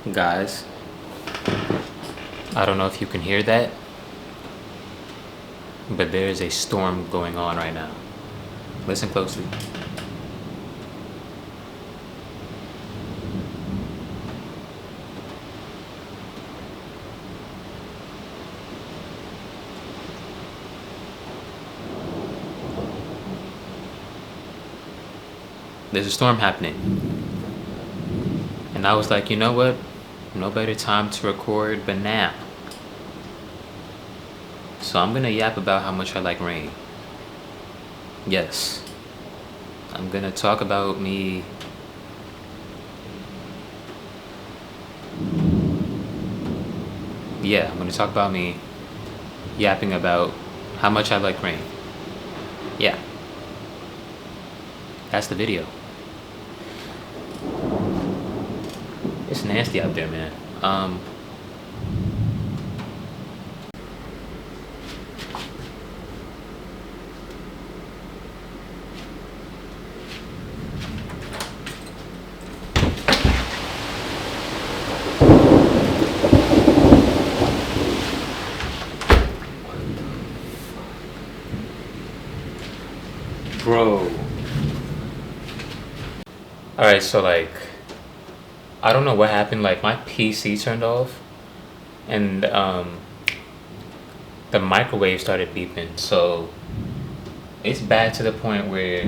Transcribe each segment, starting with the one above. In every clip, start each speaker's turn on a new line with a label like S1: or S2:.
S1: Guys, I don't know if you can hear that, but there is a storm going on right now. Listen closely. There's a storm happening. And I was like, you know what? No better time to record but now. So I'm gonna yap about how much I like rain. Yes. I'm gonna talk about me. Yeah, I'm gonna talk about me yapping about how much I like rain. Yeah. That's the video. It's nasty out there, man. Bro. Alright, so like, I don't know what happened. Like, my PC turned off, and the microwave started beeping. So it's bad to the point where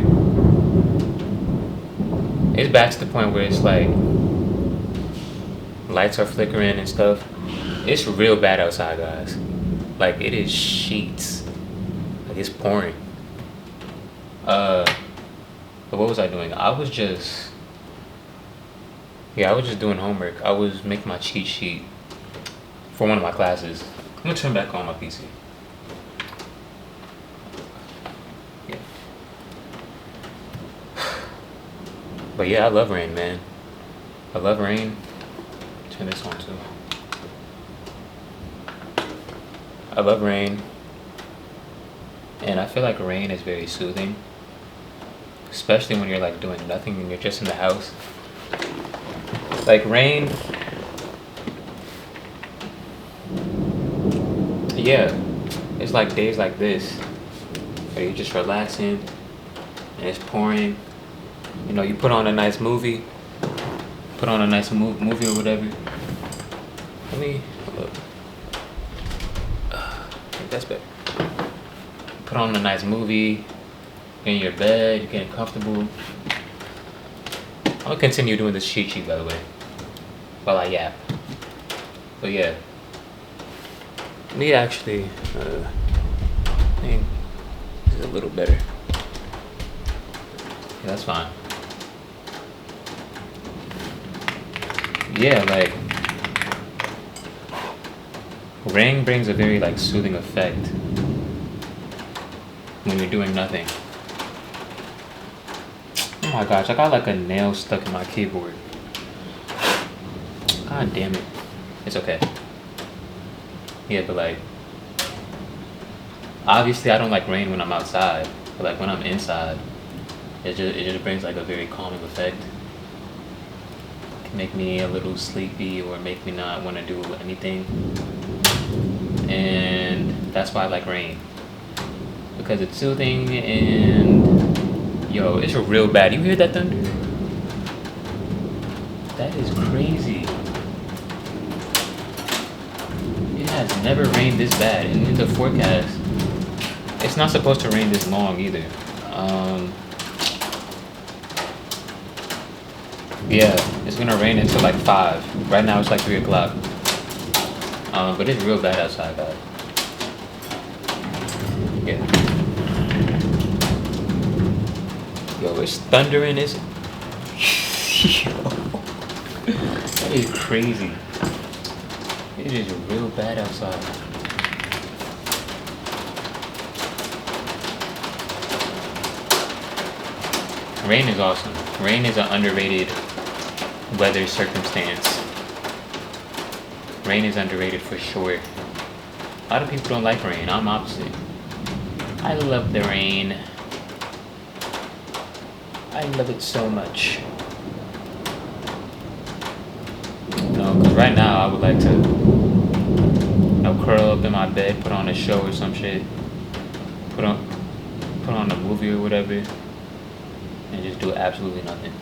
S1: it's like lights are flickering and stuff. It's real bad outside, guys. Like, it is sheets. Like, it's pouring. But what was I doing? I was just doing homework. I was making my cheat sheet for one of my classes. I'm gonna turn back on my PC. Yeah. But yeah, I love rain, man. I love rain. Turn this on too. I love rain. And I feel like rain is very soothing. Especially when you're like doing nothing and you're just in the house. Like rain. Yeah. It's like days like this where you're just relaxing and it's pouring. You know, you put on a nice movie. Put on a nice movie or whatever. Let me look. I think that's better. Put on a nice movie. Get in your bed. You're getting comfortable. I'll continue doing this cheat sheet, by the way, while I yap. But yeah. Me actually, I think this is a little better. Yeah, that's fine. Yeah, like, rain brings a very like soothing effect when you're doing nothing. Oh my gosh, I got like a nail stuck in my keyboard. God damn it. It's okay. Yeah, but like, obviously I don't like rain when I'm outside, but like when I'm inside, it just brings like a very calming effect. It can make me a little sleepy or make me not want to do anything. And that's why I like rain. Because it's soothing and yo, it's real bad. You hear that thunder? That is crazy. It has never rained this bad. And in the forecast, it's not supposed to rain this long either. Yeah, it's gonna rain until like 5. Right now it's like 3 o'clock. But it's real bad outside, guys. Yeah. Yo, it's thundering. It's yo, that is crazy. It is real bad outside. Rain is awesome. Rain is an underrated weather circumstance. Rain is underrated for sure. A lot of people don't like rain. I'm opposite. I love the rain. I love it so much. know, because right now I would like to, you know, curl up in my bed, put on a show or some shit, put on put on a movie or whatever, and just do absolutely nothing.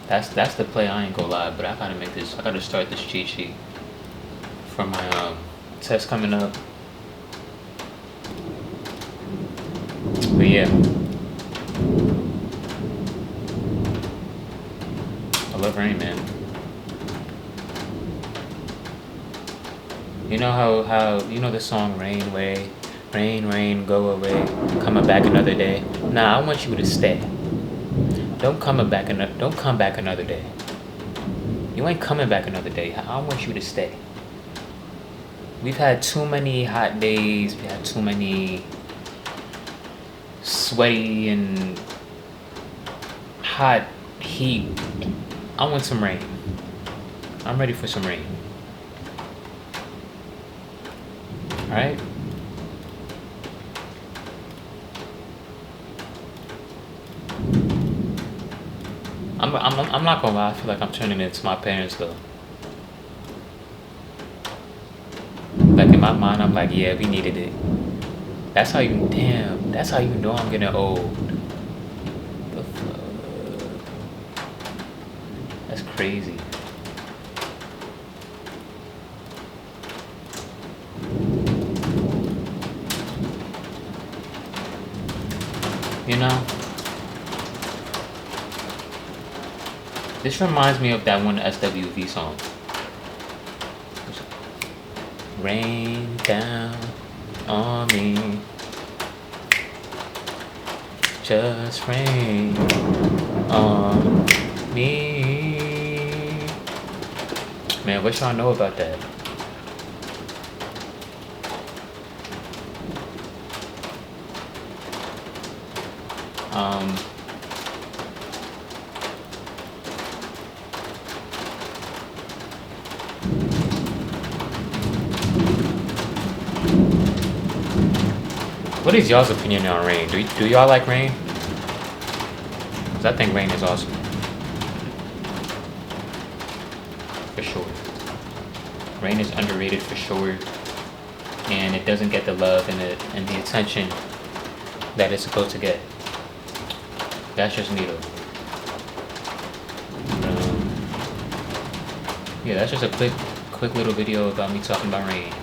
S1: That's the play. I ain't gonna lie, but I gotta make this. I gotta start this cheat sheet for my test coming up. But yeah, I love Rain Man. You know how you know the song Rain Way, Rain Rain Go Away, coming back another day. Nah, I want you to stay. Don't don't come back another day. You ain't coming back another day. I want you to stay. We've had too many hot days. We had too many sweaty and hot heat. I want some rain. I'm ready for some rain. Alright? I'm not gonna lie, I feel like I'm turning into my parents though. Like in my mind, I'm like, yeah, we needed it. That's how you, damn, that's how you know I'm getting old. The fuck? That's crazy. You know? This reminds me of that one SWV song. Rain down on me. Just rain on me. Man, what y'all know about that? What is y'all's opinion on Rain? Do y'all like Rain? Because I think Rain is awesome. For sure. Rain is underrated for sure. And it doesn't get the love and the attention that it's supposed to get. That's just me though. Yeah, that's just a quick little video about me talking about Rain.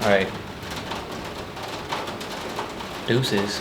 S1: Alright. Deuces.